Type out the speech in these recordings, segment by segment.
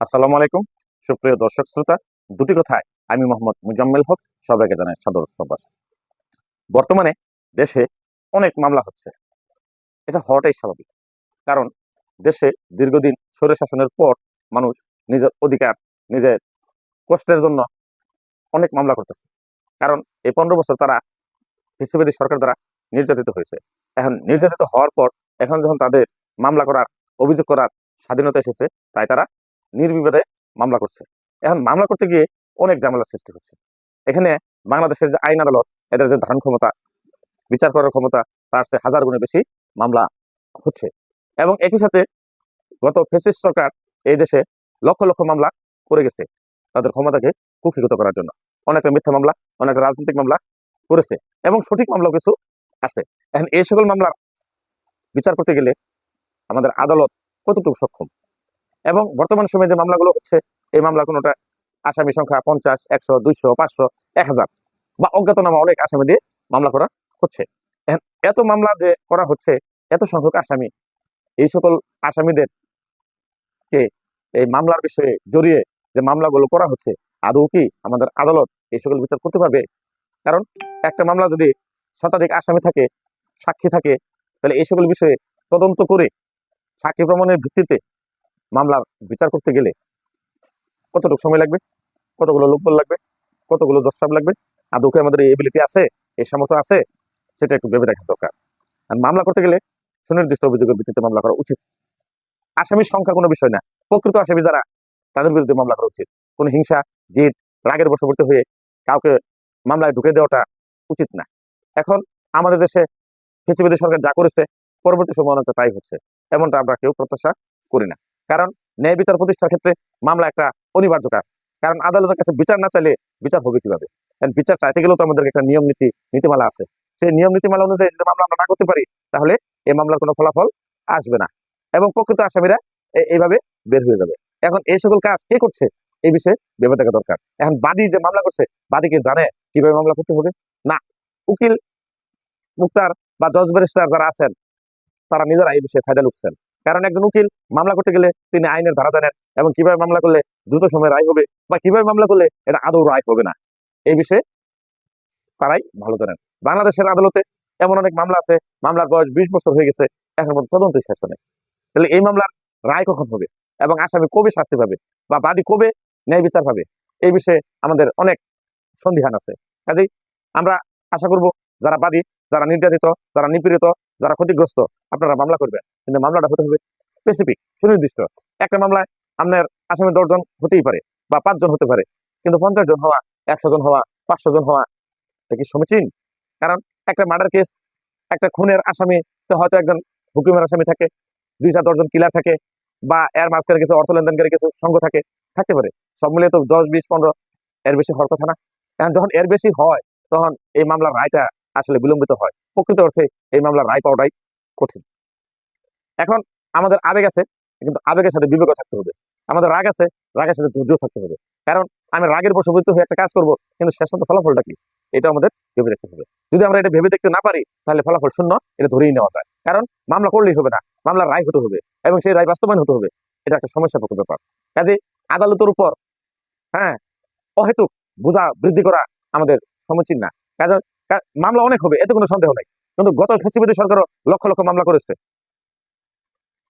আসসালামু আলাইকুম সুপ্রিয় দর্শক শ্রোতা। দুটি কথায় আমি মোহাম্মদ মুজাম্মেল হক সবাইকে জানাই সাদর শ্রদ্ধা। বর্তমানে দেশে অনেক মামলা হচ্ছে, এটা হওয়াটাই স্বাভাবিক। কারণ দেশে দীর্ঘদিন স্বৈর শাসনের পর মানুষ নিজের অধিকার, নিজের কষ্টের জন্য অনেক মামলা করতেছে। কারণ এই 15 বছর তারা ফ্যাসিবাদী সরকার দ্বারা নির্যাতিত হয়েছে। এখন নির্যাতিত হওয়ার পর এখন যখন তাদের মামলা করার, অভিযোগ করার স্বাধীনতা এসেছে, তাই তারা নির্বিবাদে মামলা করছে। এখন মামলা করতে গিয়ে অনেক ঝামেলার সৃষ্টি হচ্ছে। এখানে বাংলাদেশের যে আইন আদালত, এদের যে ধারণ ক্ষমতা, বিচার করার ক্ষমতা, তার চেয়ে হাজার গুণে বেশি মামলা হচ্ছে। এবং একই সাথে গত ফ্যাসিস্ট সরকার এই দেশে লক্ষ লক্ষ মামলা করে গেছে তাদের ক্ষমতাকে কুক্ষিগত করার জন্য। অনেকটা মিথ্যা মামলা, অনেকটা রাজনৈতিক মামলা করেছে, এবং সঠিক মামলা কিছু আছে। এখন এই সকল মামলা বিচার করতে গেলে আমাদের আদালত কতটুকু সক্ষম, এবং বর্তমান সময়ে যে মামলাগুলো হচ্ছে, এই মামলা কোনোটা আসামি সংখ্যা 50, 100, 200, 500, 1000 বা অজ্ঞাতনামা অনেক আসামি দিয়ে মামলা করা হচ্ছে। এখন এত মামলা যে করা হচ্ছে, এত সংখ্যক আসামি, এই সকল আসামিদের কে এই মামলার বিষয়ে জড়িয়ে যে মামলাগুলো করা হচ্ছে, আদৌ কি আমাদের আদালত এই সকল বিচার করতে পারবে? কারণ একটা মামলা যদি শতাধিক আসামি থাকে, সাক্ষী থাকে, তাহলে এই সকল বিষয়ে তদন্ত করে সাক্ষী প্রমাণের ভিত্তিতে মামলার বিচার করতে গেলে কতটুকু সময় লাগবে, কতগুলো লোকবল লাগবে, কতগুলো দস্তাব লাগবে, আদৌ কি আমাদের এই এবিলিটি আছে, এই সামর্থ্য আছে, সেটা একটু ভেবে দেখার দরকার। আর মামলা করতে গেলে সুনির্দিষ্ট অভিযোগের ভিত্তিতে মামলা করা উচিত। আসামির সংখ্যা কোনো বিষয় না, প্রকৃত আসামি যারা, তাদের বিরুদ্ধে মামলা করা উচিত। কোনো হিংসা, জিদ, রাগের বশবর্তী হয়ে কাউকে মামলায় ঢুকে দেওয়াটা উচিত না। এখন আমাদের দেশে ফ্যাসিবাদী সরকার যা করেছে, পরবর্তী সময় অনেকটা তাই হচ্ছে, এমনটা আমরা কেউ প্রত্যাশা করি না। কারণ ন্যায় বিচার প্রতিষ্ঠার ক্ষেত্রে মামলা একটা অনিবার্য কাজ। কারণ আদালতের কাছে বিচার না চাইলে বিচার হবে কিভাবে? বিচার চাইতে গেলেও তো আমাদের একটা নিয়ম নীতিমালা আছে। সেই নিয়ম নীতিমালা অনুযায়ী যদি মামলা আমরা না করতে পারি, তাহলে এই মামলার কোনো ফলাফল আসবে না, এবং প্রকৃত আসামিরা এইভাবে বের হয়ে যাবে। এখন এই সকল কাজ কে করছে, এই বিষয়ে ভেবে দেখা দরকার। এখন বাদী যে মামলা করছে, বাদীকে জানে কিভাবে মামলা করতে হবে? না, উকিল মুক্তার বা জজ ব্যারিস্টার যারা আছেন, তারা নিজেরা এই বিষয়ে ফায়দা লুটছেন। কারণ একজন উকিল মামলা করতে গেলে তিনি আইনের ধারা জানেন, এবং কিভাবে মামলা করলে দ্রুত সময় রায় হবে, বা কিভাবে মামলা করলে এটা আদৌ রায় হবে না, এই বিষয়ে তারাই ভালো জানেন। বাংলাদেশের আদালতে এমন অনেক মামলা আছে, মামলার বয়স 20 বছর হয়ে গেছে, এখন পর্যন্ত তদন্তই শেষ হয়। তাহলে এই মামলার রায় কখন হবে, এবং আসামি কবে শাস্তি পাবে, বা বাদী কবে ন্যায় বিচার পাবে, এই বিষয়ে আমাদের অনেক সন্দিহান আছে। কাজেই আমরা আশা করব, যারা বাদী, যারা নির্যাতিত, যারা নিপীড়িত, যারা ক্ষতিগ্রস্ত, আপনারা মামলা করবেন, কিন্তু মামলাটা হতে হবে স্পেসিফিক, সুনির্দিষ্ট। একটা মামলায় আপনার আসামি 10 জন হতেই পারে, বা 5 জন হতে পারে, কিন্তু 50 জন হওয়া, 100 জন হওয়া, 500 জন হওয়া, এটা কি সমীচীন? কারণ একটা মার্ডার কেস, একটা খুনের আসামি তো হয়তো একজন হুকুমের আসামি থাকে, 2-4 জন কিলার থাকে, বা এর মাঝখানে কিছু অর্থ লেনদেনকারী কিছু সঙ্গ থাকতে পারে। সব মিলিয়ে তো 10, 20, 15, এর বেশি হওয়ার কথা না। এখন যখন এর বেশি হয়, তখন এই মামলার রায়টা আসলে বিলম্বিত হয়। প্রকৃত অর্থে এই মামলার রায় পাওয়াটাই কঠিন। এখন আমাদের আবেগ আছে, কিন্তু আবেগের সাথে বিবেক থাকতে হবে। আমাদের রাগ আছে, রাগের সাথে ধৈর্য থাকতে হবে। কারণ আমি রাগের বশবর্তী হয়ে একটা কাজ করব, কিন্তু শেষ পর্যন্ত ফলাফলটা কি, এটা আমাদের ভেবে দেখতে হবে। যদি আমরা এটা ভেবে দেখতে না পারি, তাহলে ফলাফল শূন্য, এটা ধরেই নেওয়া যায়। কারণ মামলা করলেই হবে না, মামলার রায় হতে হবে, এবং সেই রায় বাস্তবায়ন হতে হবে। এটা একটা সমস্যাপূর্ণ ব্যাপার। কাজে আদালতের উপর হ্যাঁ অহেতুক বোঝা বৃদ্ধি করা আমাদের সমীচীন না। কাজে মামলা অনেক হবে, এতে কোনো সন্দেহ নাই, কিন্তু গত ফ্যাসিবাদী সরকারও লক্ষ লক্ষ মামলা করেছে।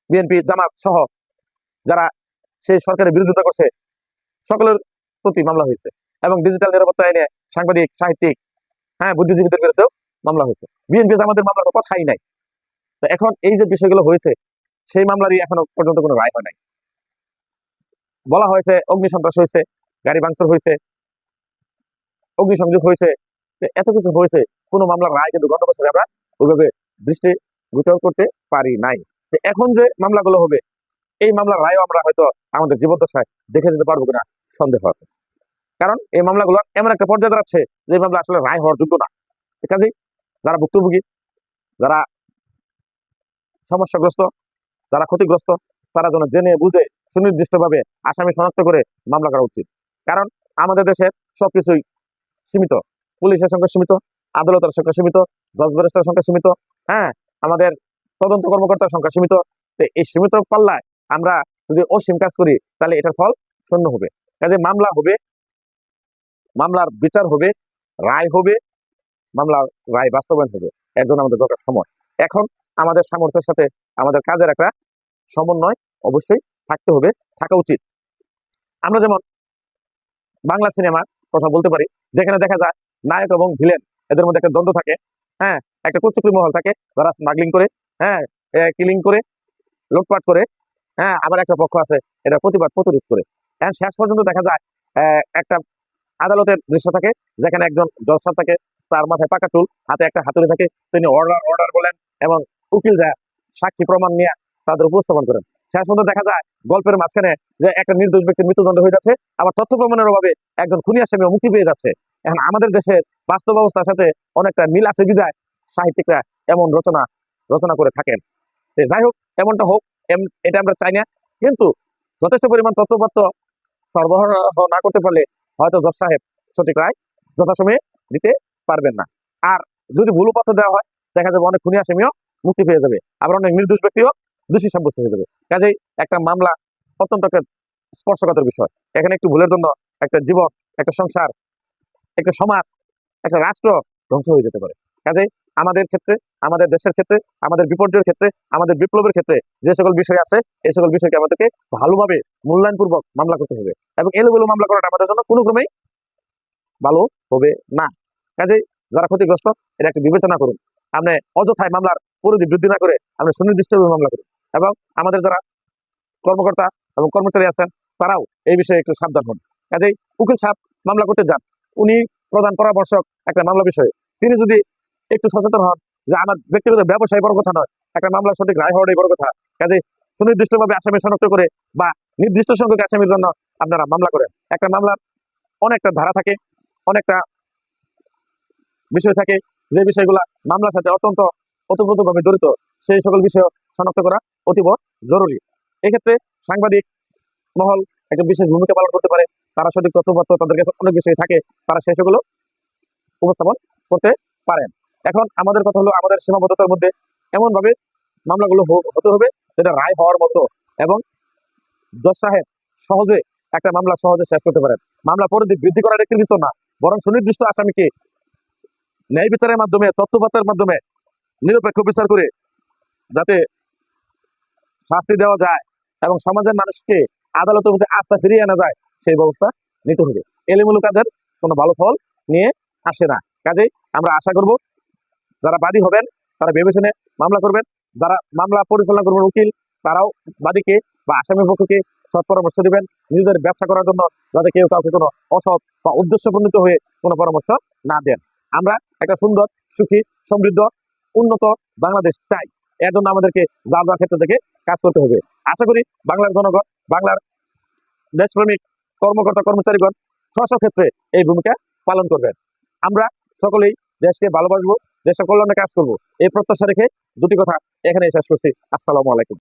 বিএনপি, জামাত সহ যারা সেই সরকারের বিরোধিতা করছে, সকলের প্রতি মামলা হয়েছে, এবং ডিজিটাল নিরাপত্তা আইনে সাংবাদিক, সাহিত্যিক, বুদ্ধিজীবীদের বিরুদ্ধেও মামলা হয়েছে। বিএনপি জামাতের মামলা তো কথাই নাই। তো এখন এই যে বিষয়গুলো হয়েছে, সেই মামলারই এখনো পর্যন্ত কোনো রায় হয় নাই। বলা হয়েছে অগ্নিসন্ত্রাস হয়েছে, গাড়ি ভাঙচুর হয়েছে, অগ্নিসংযোগ হয়েছে, এত কিছু হয়েছে, কোনো মামলার রায় কিন্তু গত বছরে আমরা ওইভাবে দৃষ্টি গোচর করতে পারি নাই। এখন যে মামলাগুলো হবে, এই মামলার রায়ও আমরা হয়তো আমাদের জীবদ্দশায় দেখে যেতে পারবো কিনা সন্দেহ আছে। কারণ এই মামলাগুলো এমন একটা পর্যায়ে দাঁড়াচ্ছে, যে মামলা আসলে রায় হওয়ার যোগ্য না। কাজেই যারা ভুক্তভোগী, যারা সমস্যাগ্রস্ত, যারা ক্ষতিগ্রস্ত, তারা যেন জেনে বুঝে সুনির্দিষ্টভাবে আসামি শনাক্ত করে মামলা করা উচিত। কারণ আমাদের দেশে সবকিছুই সীমিত, পুলিশের সংখ্যা সীমিত, আদালতের সংখ্যা সীমিত, জজ ব্যারিস্টার সংখ্যা সীমিত, আমাদের তদন্ত কর্মকর্তার সংখ্যা সীমিত। এই সীমিত পাল্লায় আমরা যদি অসীম কাজ করি তাহলে এটার ফল শূন্য হবে। কাজে মামলা হবে, মামলার বিচার হবে, রায় হবে, মামলার রায় বাস্তবায়ন হবে। এর জন্য আমাদের দরকার সময়। এখন আমাদের সামর্থ্যের সাথে আমাদের কাজের একটা সমন্বয় অবশ্যই থাকতে হবে, থাকা উচিত। আমরা যেমন বাংলা সিনেমার কথা বলতে পারি, যেখানে দেখা যায় নায়ক এবং ভিলেন এদের মধ্যে একটা দ্বন্দ্ব থাকে। হ্যাঁ, একটা কুচুকরি মহল থাকে যারা স্মাগলিং করে, হ্যাঁ, কিলিং করে, লুটপাট করে, হ্যাঁ, আবার একটা পক্ষ আছে এটা প্রতিবাদ প্রতিরোধ করে। এখন শেষ পর্যন্ত দেখা যায় একটা আদালতের দৃশ্য থাকে যেখানে একজন জজ সাহেব থাকে, তার মাথায় পাকা চুল, হাতে একটা হাতুড়ি থাকে, তিনি অর্ডার অর্ডার বলেন এবং উকিলরা সাক্ষী প্রমাণ নিয়ে তাদের উপস্থাপন করেন। শেষ পর্যন্ত দেখা যায় গল্পের মাঝখানে যে একটা নির্দোষ ব্যক্তির মৃত্যুদণ্ড হয়ে যাচ্ছে, আবার তথ্য প্রমাণের অভাবে একজন খুনি আসামিও মুক্তি পেয়ে যাচ্ছে। এখন আমাদের দেশের বাস্তব অবস্থার সাথে অনেকটা মিল আছে বিধায় সাহিত্যিকরা এমন রচনা করে থাকেন। যাই হোক, এমনটা হোক, এটা আমরা চাই না। কিন্তু যথেষ্ট পরিমাণ তথ্যপত্র সরবরাহ না করতে পারলে হয়তো জজ সাহেব সঠিক রায় যথাসময়ে দিতে পারবেন না। আর যদি ভুল পথে দেওয়া হয়, দেখা যাবে অনেক খুনি আসামিও মুক্তি পেয়ে যাবে, আবার অনেক নির্দোষ ব্যক্তিও দোষী সাব্যস্ত হয়ে যাবে। কাজেই একটা মামলা অত্যন্ত একটা স্পর্শকাতর বিষয়। এখানে একটু ভুলের জন্য একটা জীবন, একটা সংসার, একটা সমাজ, একটা রাষ্ট্র ধ্বংস হয়ে যেতে পারে। কাজেই আমাদের ক্ষেত্রে, আমাদের দেশের ক্ষেত্রে, আমাদের বিপর্যয়ের ক্ষেত্রে, আমাদের বিপ্লবের ক্ষেত্রে যে সকল বিষয় আছে, এই সকল বিষয়কে আমাদেরকে ভালোভাবে মূল্যায়নপূর্বক মামলা করতে হবে। এবং এলোমেলো মামলা করাটা আমাদের জন্য কোনো ক্রমেই ভালো হবে না। কাজেই যারা ক্ষতিগ্রস্ত, এটা একটু বিবেচনা করুন। আপনি অযথায় মামলার পরিধি বৃদ্ধি না করে আপনি সুনির্দিষ্টভাবে মামলা করুন। এবং আমাদের যারা কর্মকর্তা এবং কর্মচারী আছেন তারাও এই বিষয়ে একটু সাবধান হন। কাজেই উকিল সাহেব মামলা করতে যান, উনি প্রধান পরামর্শক একটা মামলা বিষয়ে, তিনি যদি একটু সচেতন হন যে আমার ব্যক্তিগত ব্যবসায় বড় কথা নয়, একটা মামলার সঠিক রায় হওয়াটাই বড় কথা। কাজেই সুনির্দিষ্টভাবে আসামি শনাক্ত করে বা নির্দিষ্ট সংখ্যক আসামির জন্য আপনারা মামলা করেন। একটা মামলার অনেকটা ধারা থাকে, অনেকটা বিষয় থাকে, যে বিষয়গুলা মামলার সাথে অত্যন্ত ওতপ্রোতভাবে জড়িত, সেই সকল বিষয় শনাক্ত করা অতীব জরুরি। এক্ষেত্রে সাংবাদিক মহল একটা বিশেষ ভূমিকা পালন করতে পারে। তারা সঠিক তথ্যপত্র, তাদের কাছে অনেক বিষয় থাকে, তারা সেই সেগুলো উপস্থাপন করতে পারেন। এখন আমাদের কথা হলো আমাদের সীমাবদ্ধতার মধ্যে এমন ভাবে মামলাগুলো হতে হবে যেটা রায় হওয়ার মতো, এবং জজ সাহেব সহজে একটা মামলা সহজে শেষ করতে পারেন। মামলা পরিধি বৃদ্ধি করার কৃতিত্ব না, বরং সুনির্দিষ্ট আসামিকে ন্যায় বিচারের মাধ্যমে, তথ্যপত্রের মাধ্যমে নিরপেক্ষ বিচার করে যাতে শাস্তি দেওয়া যায় এবং সমাজের মানুষকে আদালতের মধ্যে আস্থা ফিরিয়ে আনা যায়, সেই ব্যবস্থা নিতে হবে। এলোমেলো কাজের কোনো ভালো ফল নিয়ে আসে না। কাজেই আমরা আশা করব যারা বাদী হবেন তারা ভেবে শুনে মামলা করবেন, যারা মামলা পরিচালনা করবেন উকিল, তারাও বাদীকে বা আসামি পক্ষকে সৎ পরামর্শ দিবেন নিজেদের ব্যবসা করার জন্য, যাতে কেউ কাউকে কোনো অসৎ বা উদ্দেশ্যপ্রণীত হয়ে কোনো পরামর্শ না দেন। আমরা একটা সুন্দর, সুখী, সমৃদ্ধ, উন্নত বাংলাদেশ চাই। এর জন্য আমাদেরকে যা যা ক্ষেত্র থেকে কাজ করতে হবে। আশা করি বাংলার জনগণ, বাংলার দেশপ্রেমিক কর্মকর্তা কর্মচারীগণ স্ব ক্ষেত্রে এই ভূমিকা পালন করবেন। আমরা সকলেই দেশকে ভালোবাসবো, দেশের কল্যাণে কাজ করব, এই প্রত্যাশা রেখে দুটি কথা এখানে শেষ করছি। আসসালামু আলাইকুম।